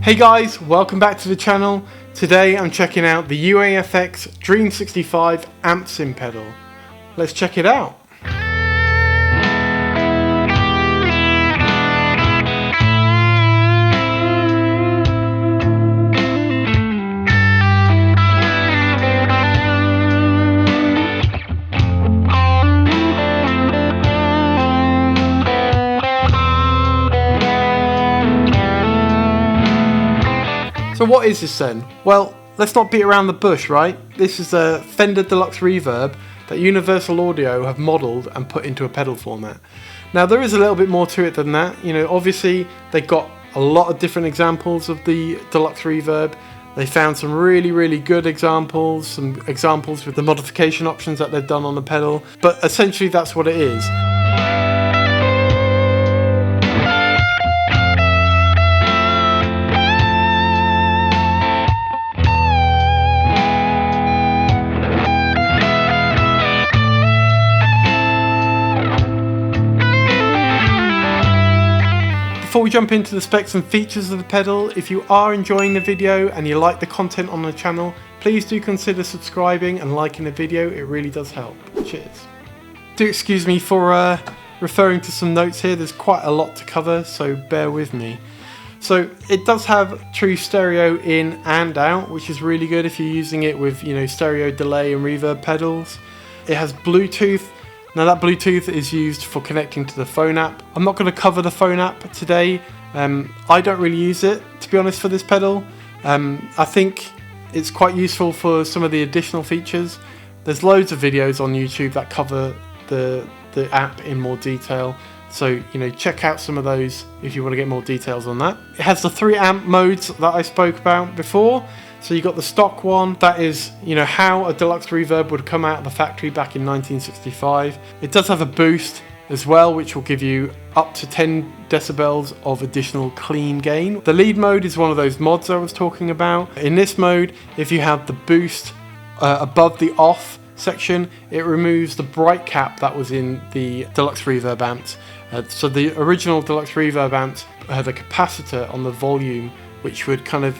Hey guys, welcome back to the channel. Today I'm checking out the UAFX Dream 65 amp sim pedal. Let's check it out. So what is this then? Well, let's not beat around the bush, right? This is a Fender Deluxe Reverb that Universal Audio have modelled and put into a pedal format. Now there is a little bit more to it than that. You know, obviously they got a lot of different examples of the Deluxe Reverb. They found some really good examples, some examples with the modification options that they've done on the pedal, but essentially that's what it is. Before we jump into the specs and features of the pedal, if you are enjoying the video and you like the content on the channel, please do consider subscribing and liking the video, it really does help. Cheers. Do excuse me for referring to some notes here, there's quite a lot to cover, so bear with me. So it does have true stereo in and out, which is really good if you're using it with, you know, stereo delay and reverb pedals. It has Bluetooth. Now that Bluetooth is used for connecting to the phone app. I'm not going to cover the phone app today. I don't really use it, to be honest, for this pedal. I think it's quite useful for some of the additional features. There's loads of videos on YouTube that cover the app in more detail. So, you know, check out some of those if you want to get more details on that. It has the 3 amp modes that I spoke about before. So you got the stock one, that is, you know, how a Deluxe Reverb would come out of the factory back in 1965. It does have a boost as well, which will give you up to 10 decibels of additional clean gain. The lead mode is one of those mods I was talking about. In this mode, if you have the boost above the off section, it removes the bright cap that was in the Deluxe Reverb amps. So the original Deluxe Reverb amps had a capacitor on the volume, which would kind of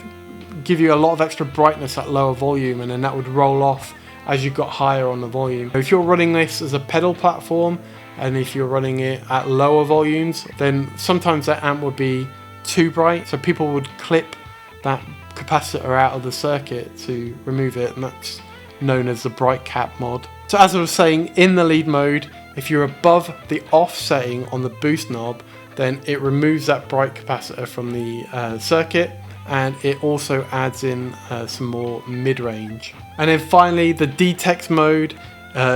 give you a lot of extra brightness at lower volume, and then that would roll off as you got higher on the volume. If you're running this as a pedal platform, and if you're running it at lower volumes, then sometimes that amp would be too bright, so people would clip that capacitor out of the circuit to remove it, and that's known as the bright cap mod. So as I was saying, in the lead mode, if you're above the off setting on the boost knob, then it removes that bright capacitor from the circuit, and it also adds in some more mid-range. And then finally, the detect mode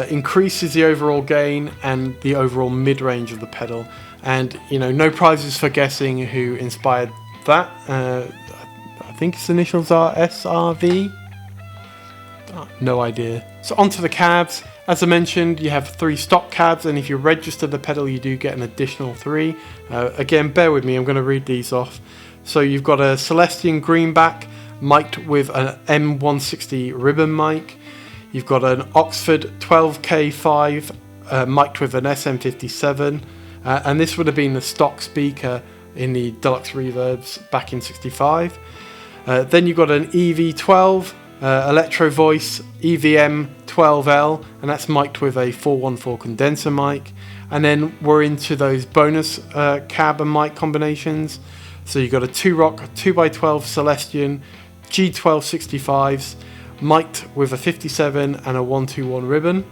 increases the overall gain and the overall mid-range of the pedal. And, you know, no prizes for guessing who inspired that. I think its initials are SRV. Oh, no idea. So onto the cabs. As I mentioned, you have 3 stock cabs, and if you register the pedal, you do get an additional 3. Again, bear with me, I'm going to read these off. So you've got a Celestian greenback mic'd with an M160 ribbon mic. You've got an Oxford 12K5 mic'd with an SM57. And this would have been the stock speaker in the Deluxe Reverbs back in 65. Then you've got an EV12 Electro Voice EVM 12L, and that's mic'd with a 414 condenser mic. And then we're into those bonus cab and mic combinations. So you've got a 2-rock 2x12 Celestian G1265s mic'd with a 57 and a 121 ribbon.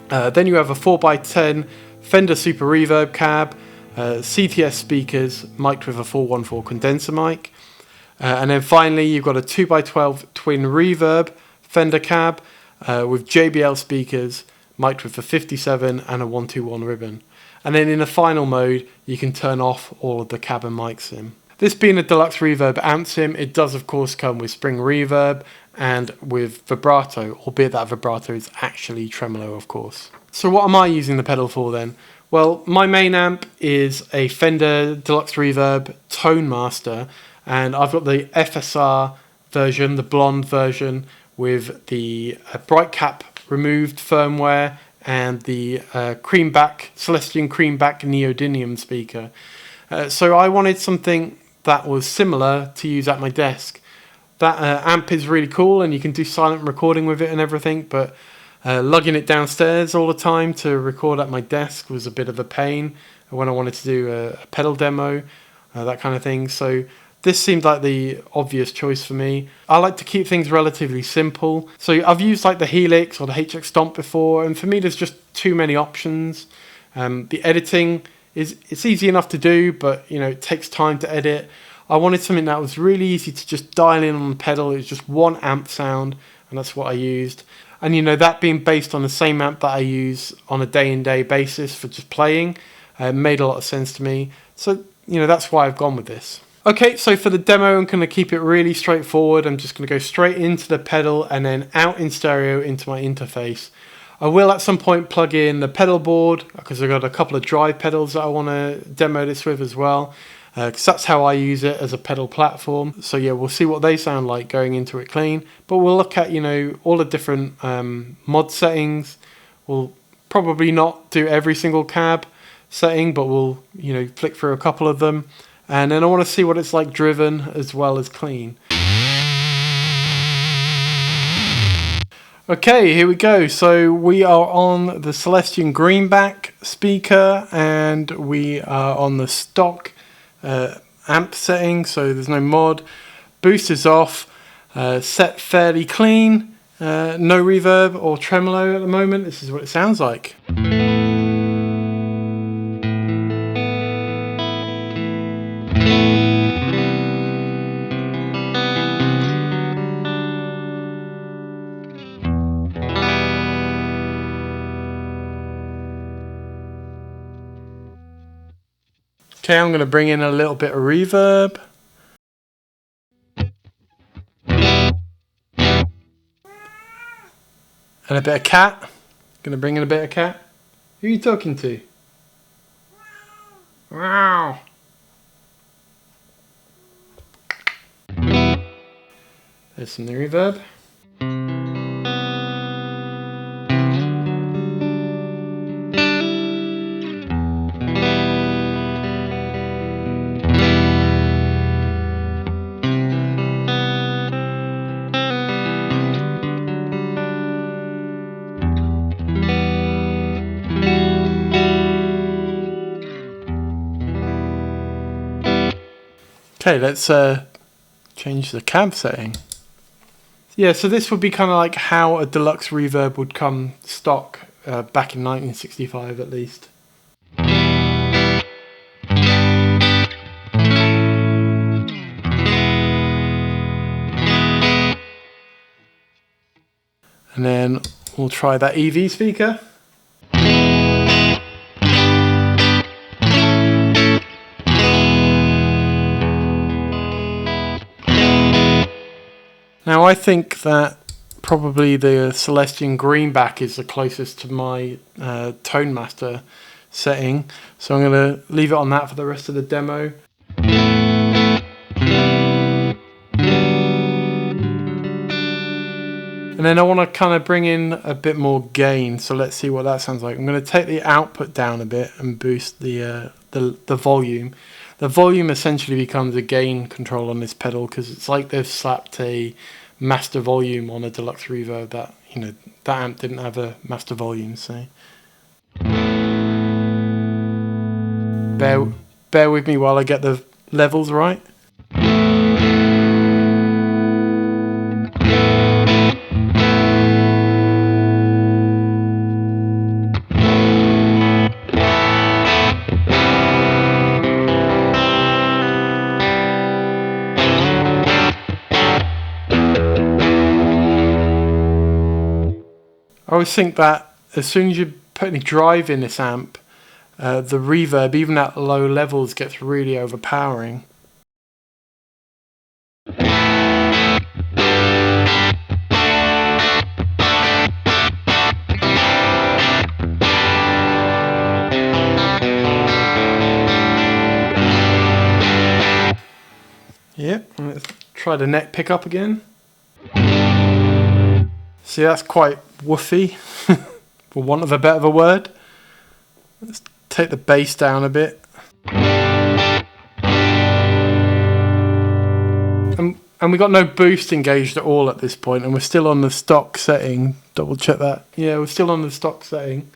Then you have a 4x10 Fender Super Reverb cab, CTS speakers mic'd with a 414 condenser mic. And then finally you've got a 2x12 twin reverb Fender cab with JBL speakers mic'd with a 57 and a 121 ribbon. And then in the final mode, you can turn off all of the cab and mic sim. This being a Deluxe Reverb amp sim, it does of course come with spring reverb and with vibrato, albeit that vibrato is actually tremolo of course. So what am I using the pedal for then? Well, my main amp is a Fender Deluxe Reverb Tone Master, and I've got the FSR version, the blonde version, with the bright cap removed firmware and the Celestian Creamback Neodymium speaker. So I wanted something that was similar to use at my desk. That amp is really cool, and you can do silent recording with it and everything, but lugging it downstairs all the time to record at my desk was a bit of a pain when I wanted to do a pedal demo, that kind of thing. So this seemed like the obvious choice for me. I like to keep things relatively simple. So I've used like the Helix or the HX Stomp before, and for me there's just too many options. The editing it's easy enough to do, but you know, it takes time to edit. I wanted something that was really easy to just dial in on the pedal. It was just one amp sound, and that's what I used. And you know, that being based on the same amp that I use on a day-in-day basis for just playing, made a lot of sense to me. So you know, that's why I've gone with this. Okay, so for the demo, I'm going to keep it really straightforward. I'm just going to go straight into the pedal and then out in stereo into my interface. I will at some point plug in the pedal board because I've got a couple of drive pedals that I want to demo this with as well, because that's how I use it as a pedal platform. So yeah, we'll see what they sound like going into it clean, but we'll look at, you know, all the different mod settings. We'll probably not do every single cab setting, but we'll, you know, flick through a couple of them. And then I want to see what it's like driven as well as clean. Okay, here we go. So we are on the Celestion Greenback speaker, and we are on the stock amp setting, so there's no mod. Boost is off, set fairly clean, no reverb or tremolo at the moment. This is what it sounds like. Okay, I'm going to bring in a little bit of reverb. And a bit of cat. Going to bring in a bit of cat. Who are you talking to? Wow. There's some new reverb. Okay, let's change the cab setting. Yeah, so this would be kind of like how a deluxe reverb would come stock back in 1965 at least. And then we'll try that EV speaker. Now I think that probably the Celestion Greenback is the closest to my Tone Master setting, so I'm going to leave it on that for the rest of the demo. And then I want to kind of bring in a bit more gain, so let's see what that sounds like. I'm going to take the output down a bit and boost the volume. The volume essentially becomes a gain control on this pedal because it's like they've slapped a master volume on a deluxe reverb that, you know, that amp didn't have a master volume, so bear with me while I get the levels right. I always think that as soon as you put any drive in this amp, the reverb, even at low levels, gets really overpowering. Yep, let's try the neck pickup again. See, that's quite woofy, for want of a better word. Let's take the bass down a bit. And we got no boost engaged at all at this point, and we're still on the stock setting. Double check that. Yeah, we're still on the stock setting.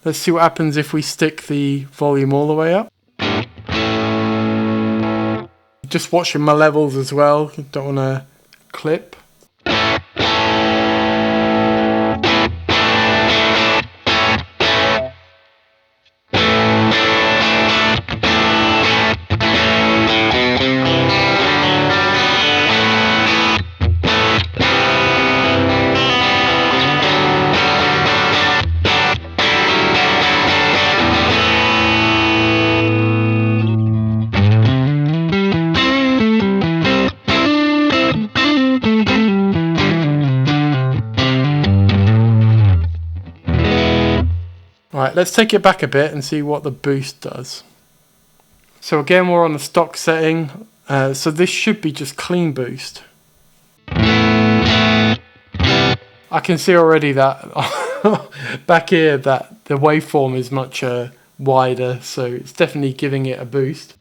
Let's see what happens if we stick the volume all the way up. Just watching my levels as well, don't want to clip. Right, let's take it back a bit and see what the boost does. So again, we're on the stock setting, so this should be just clean boost. I can see already that back here that the waveform is much wider, so it's definitely giving it a boost.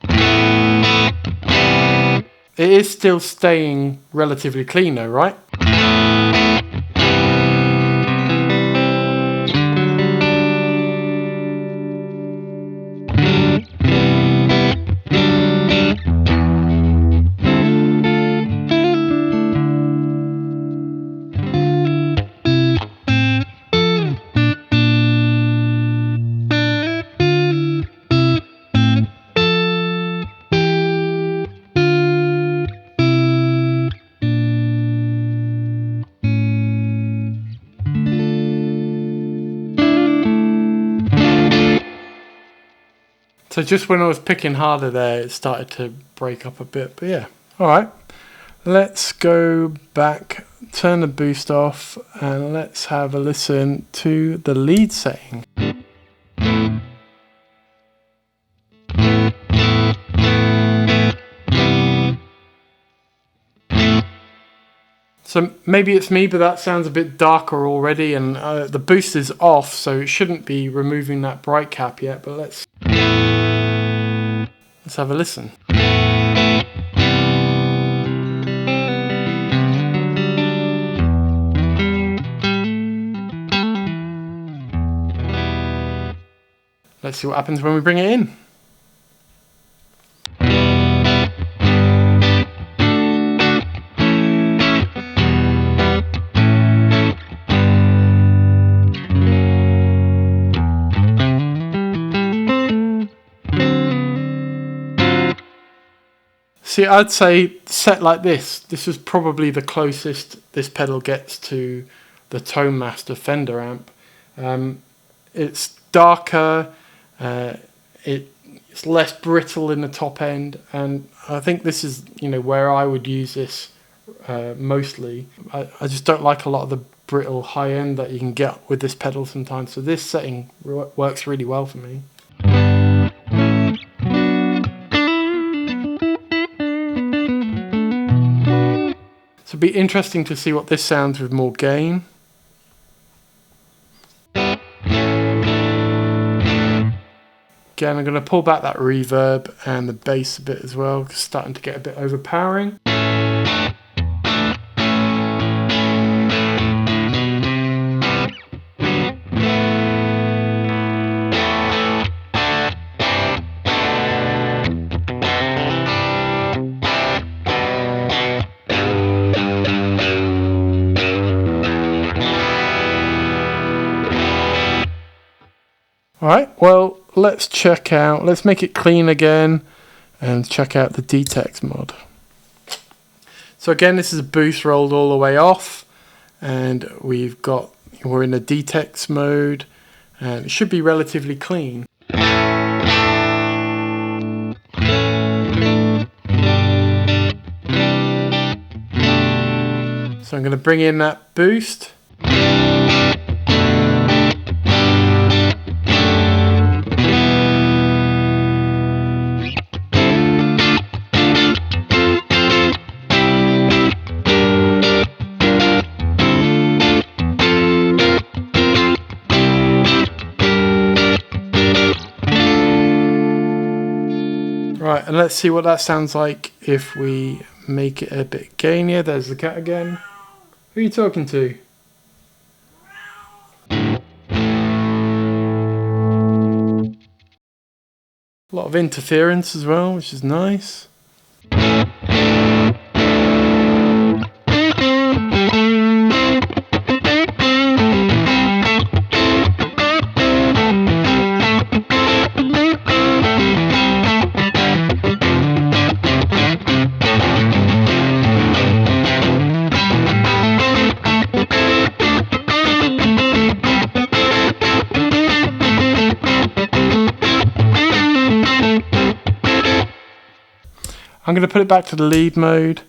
It is still staying relatively clean though, right? So just when I was picking harder there, it started to break up a bit, but yeah. All right, let's go back, turn the boost off, and let's have a listen to the lead setting. So maybe it's me, but that sounds a bit darker already, and the boost is off, so it shouldn't be removing that bright cap yet, but let's have a listen. Let's see what happens when we bring it in. See, I'd say set like this is probably the closest this pedal gets to the Tone Master Fender amp. It's darker, it's less brittle in the top end, and I think this is, you know, where I would use this mostly. I just don't like a lot of the brittle high end that you can get with this pedal sometimes, so this setting works really well for me. So it'd be interesting to see what this sounds with more gain. Again, I'm going to pull back that reverb and the bass a bit as well, because it's starting to get a bit overpowering. Alright, well, let's make it clean again and check out the DTEX mod. So again, this is a boost rolled all the way off, and we're in the DTEX mode, and it should be relatively clean. So I'm going to bring in that boost. And let's see what that sounds like if we make it a bit gainier. There's the cat again. Who are you talking to? A lot of interference as well, which is nice. I'm going to put it back to the lead mode.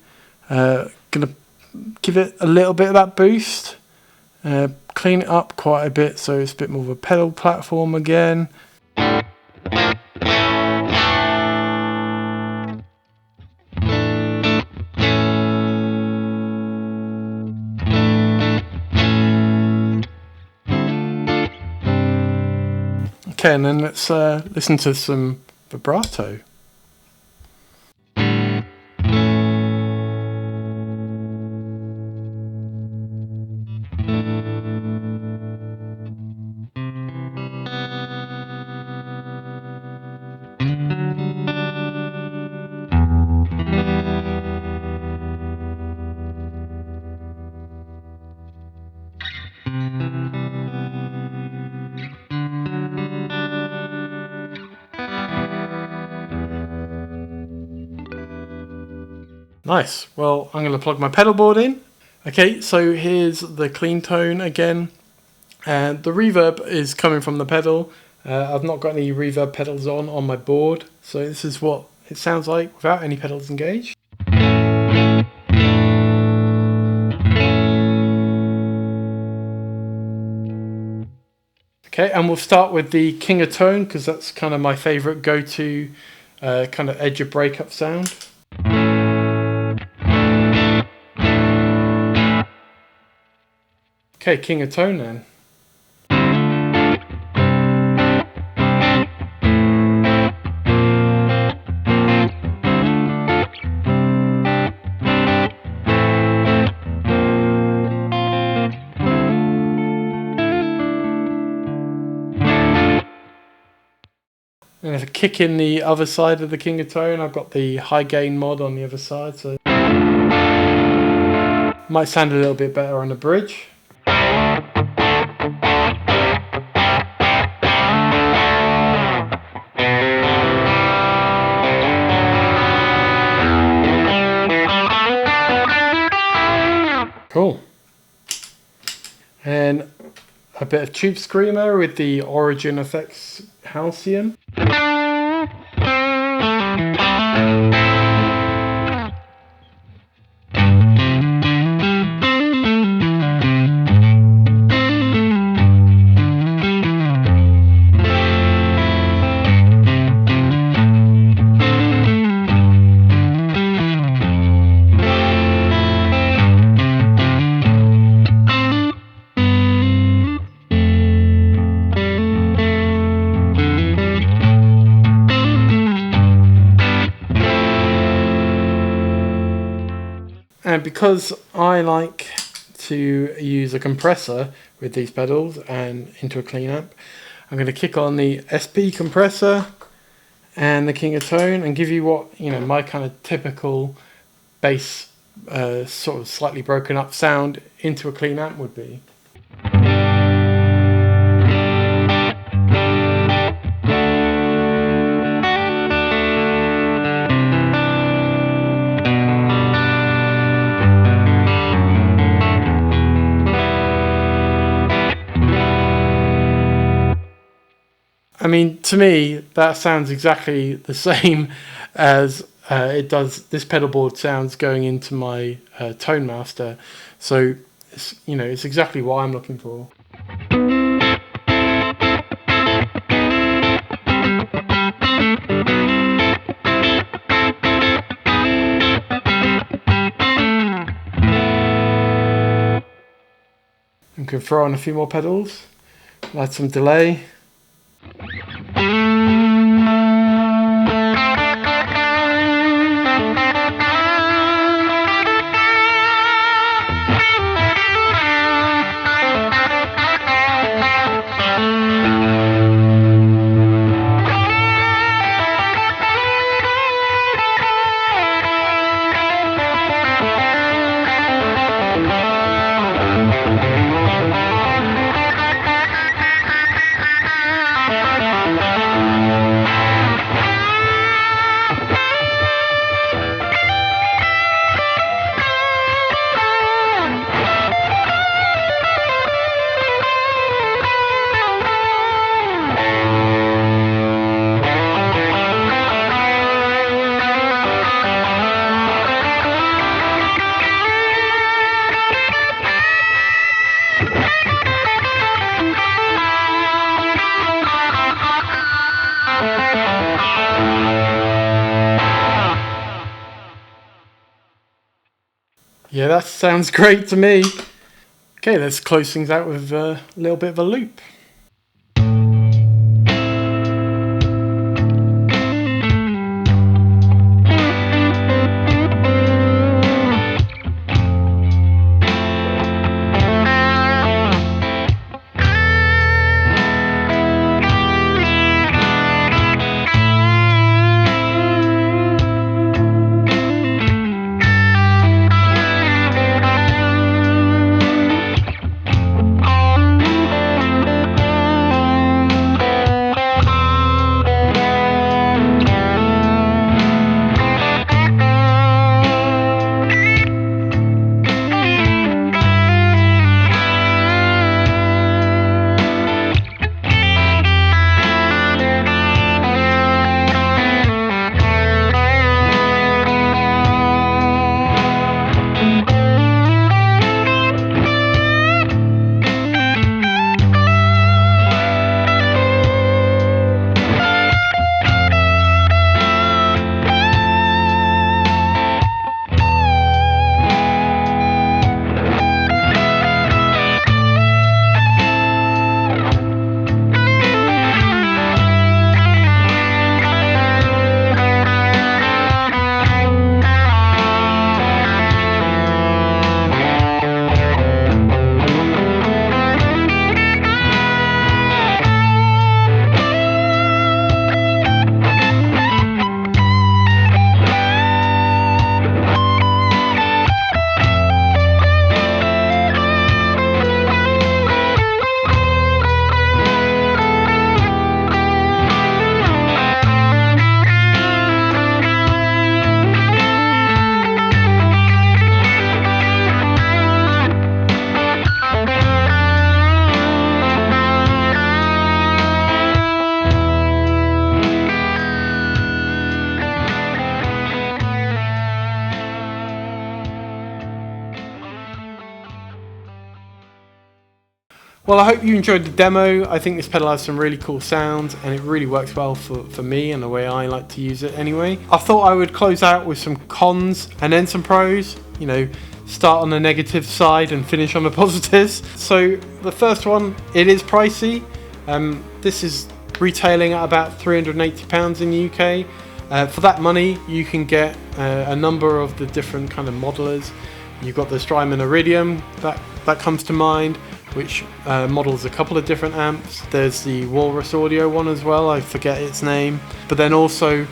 Going to give it a little bit of that boost. Clean it up quite a bit so it's a bit more of a pedal platform again. Okay, and then let's listen to some vibrato. Nice. Well, I'm going to plug my pedal board in. Okay, so here's the clean tone again. And the reverb is coming from the pedal. I've not got any reverb pedals on my board. So this is what it sounds like without any pedals engaged. Okay, and we'll start with the King of Tone because that's kind of my favorite go-to kind of edge of breakup sound. Okay, King of Tone then. And if I kick in the other side of the King of Tone, I've got the high gain mod on the other side, so might sound a little bit better on the bridge. Cool. And a bit of tube screamer with the Origin Effects Halcyon. And because I like to use a compressor with these pedals and into a clean amp, I'm going to kick on the SP compressor and the King of Tone and give you what, you know, my kind of typical bass sort of slightly broken up sound into a clean amp would be. I mean, to me, that sounds exactly the same as it does. This pedal board sounds going into my Tone Master, so it's, you know, it's exactly what I'm looking for. And can throw on a few more pedals, add some delay. Yeah, that sounds great to me. Okay, let's close things out with a little bit of a loop. Well, I hope you enjoyed the demo. I think this pedal has some really cool sounds and it really works well for me and the way I like to use it anyway. I thought I would close out with some cons and then some pros, you know, start on the negative side and finish on the positives. So the first one, it is pricey. This is retailing at about £380 in the UK. For that money, you can get a number of the different kind of modelers. You've got the Strymon Iridium, that comes to mind, which models a couple of different amps. There's the Walrus Audio one as well, I forget its name. But then also,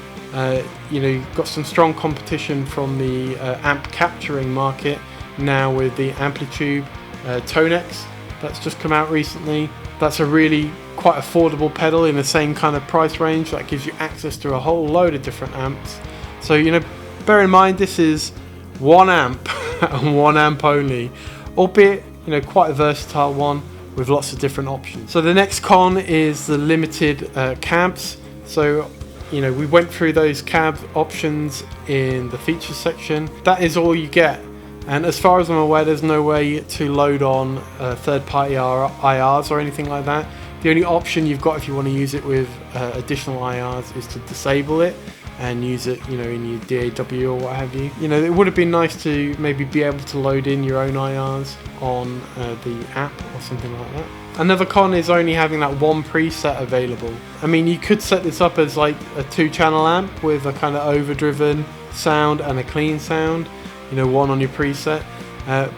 you know, you've got some strong competition from the amp capturing market now with the Amplitude Tonex that's just come out recently. That's a really quite affordable pedal in the same kind of price range that gives you access to a whole load of different amps. So, you know, bear in mind this is one amp and one amp only, albeit, you know, quite a versatile one with lots of different options. So the next con is the limited cabs. So, you know, we went through those cab options in the features section. That is all you get. And as far as I'm aware, there's no way to load on third-party IRs or anything like that. The only option you've got if you want to use it with additional IRs is to disable it and use it, you know, in your DAW or what have you. You know, it would have been nice to maybe be able to load in your own IRs on the app or something like that. Another con is only having that one preset available. I mean, you could set this up as like a 2-channel amp with a kind of overdriven sound and a clean sound, you know, one on your preset.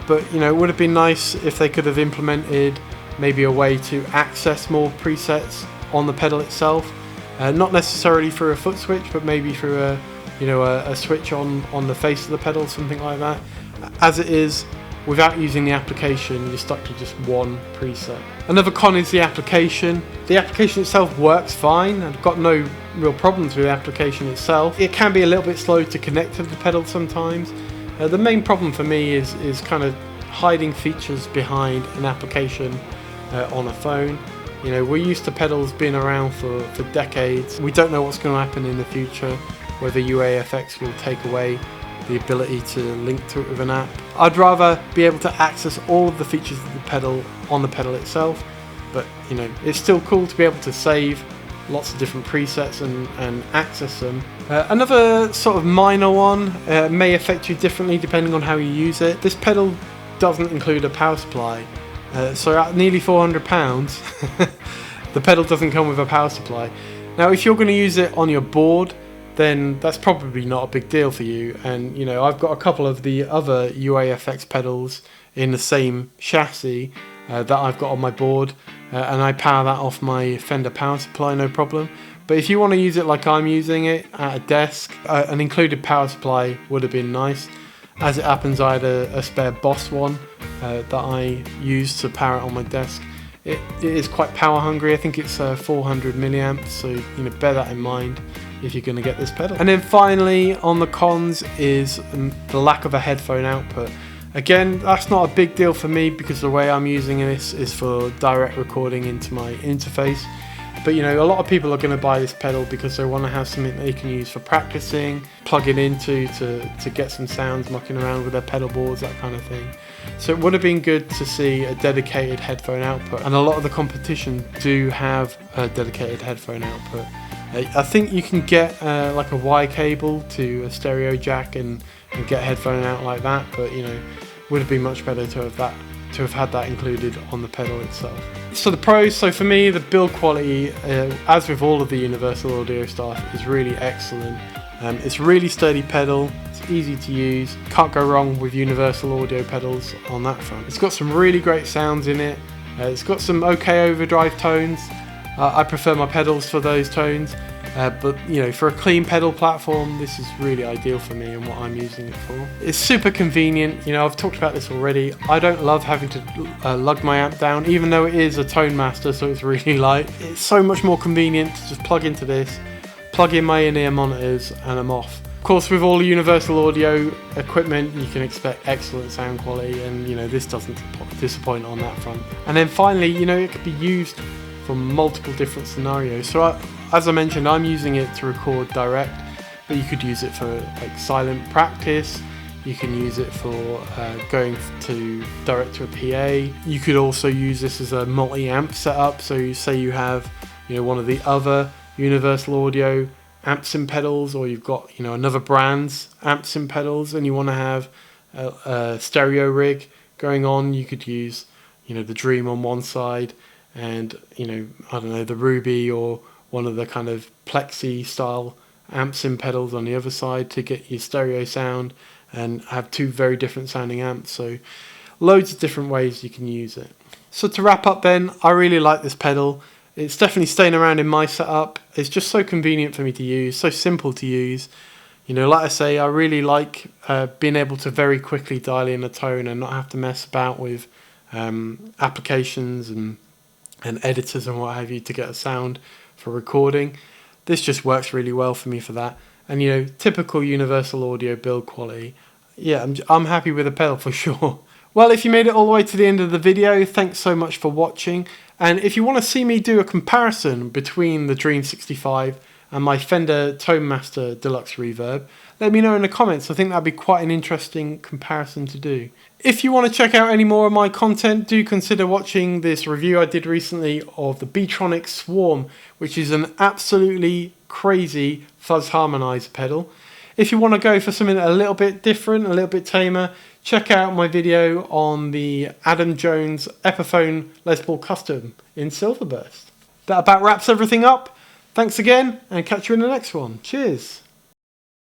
But, you know, it would have been nice if they could have implemented maybe a way to access more presets on the pedal itself. Not necessarily through a foot switch, but maybe through a, you know, a switch on the face of the pedal, something like that. As it is, without using the application, you're stuck to just one preset. Another con is the application. The application itself works fine. I've got no real problems with the application itself. It can be a little bit slow to connect to the pedal sometimes. The main problem for me is kind of hiding features behind an application on a phone. You know, we're used to pedals being around for decades. We don't know what's going to happen in the future, whether UAFX will take away the ability to link to it with an app. I'd rather be able to access all of the features of the pedal on the pedal itself, but, you know, it's still cool to be able to save lots of different presets and access them Another sort of minor one may affect you differently depending on how you use it. This pedal doesn't include a power supply, so at nearly £400 the pedal doesn't come with a power supply. Now if you're going to use it on your board, then that's probably not a big deal for you. And you know, I've got a couple of the other UAFX pedals in the same chassis that I've got on my board, and I power that off my Fender power supply, no problem. But if you want to use it like I'm using it at a desk, an included power supply would have been nice. As it happens, I had a spare Boss one that I used to power it on my desk. It is quite power hungry. I think it's 400 milliamps, so you know, bear that in mind if you're going to get this pedal. And then finally, on the cons is the lack of a headphone output. Again, that's not a big deal for me because the way I'm using this is for direct recording into my interface. But you know, a lot of people are going to buy this pedal because they want to have something they can use for practicing, plug it into to get some sounds, mucking around with their pedal boards, that kind of thing. So it would have been good to see a dedicated headphone output, and a lot of the competition do have a dedicated headphone output. I think you can get like a Y cable to a stereo jack and get a headphone out like that, but you know, would have been much better to have had that included on the pedal itself. So the pros, so for me the build quality, as with all of the Universal Audio stuff, is really excellent. It's a really sturdy pedal, it's easy to use, can't go wrong with Universal Audio pedals on that front. It's got some really great sounds in it, it's got some okay overdrive tones. I prefer my pedals for those tones, but you know, for a clean pedal platform, this is really ideal for me and what I'm using it for. It's super convenient. You know, I've talked about this already. I don't love having to lug my amp down, even though it is a Tone Master, so it's really light. It's so much more convenient to just plug into this, plug in my in-ear monitors, and I'm off. Of course, with all the Universal Audio equipment, you can expect excellent sound quality, and you know, this doesn't disappoint on that front. And then finally, you know, it could be used for multiple different scenarios. So as I mentioned, I'm using it to record direct, but you could use it for like silent practice. You can use it for going to direct to a PA. You could also use this as a multi-amp setup. So you say you have, you know, one of the other Universal Audio amps and pedals, or you've got, you know, another brand's amps and pedals, and you want to have a stereo rig going on. You could use, you know, the Dream on one side, and you know, I don't know, the Ruby or one of the kind of plexi style amps and pedals on the other side to get your stereo sound and have two very different sounding amps. So loads of different ways you can use it. So to wrap up then, I really like this pedal. It's definitely staying around in my setup. It's just so convenient for me to use, so simple to use. You know, like I say, I really like being able to very quickly dial in a tone and not have to mess about with applications and editors and what have you to get a sound for recording. This just works really well for me for that. And you know, typical Universal Audio build quality. Yeah, I'm happy with the pedal for sure. Well, if you made it all the way to the end of the video, thanks so much for watching. And if you want to see me do a comparison between the Dream 65 and my Fender Tone Master Deluxe Reverb, let me know in the comments. I think that'd be quite an interesting comparison to do. If you want to check out any more of my content, do consider watching this review I did recently of the Beatronic Swarm, which is an absolutely crazy fuzz harmonizer pedal. If you want to go for something a little bit different, a little bit tamer, check out my video on the Adam Jones Epiphone Les Paul Custom in Silverburst. That about wraps everything up. Thanks again, and catch you in the next one. Cheers.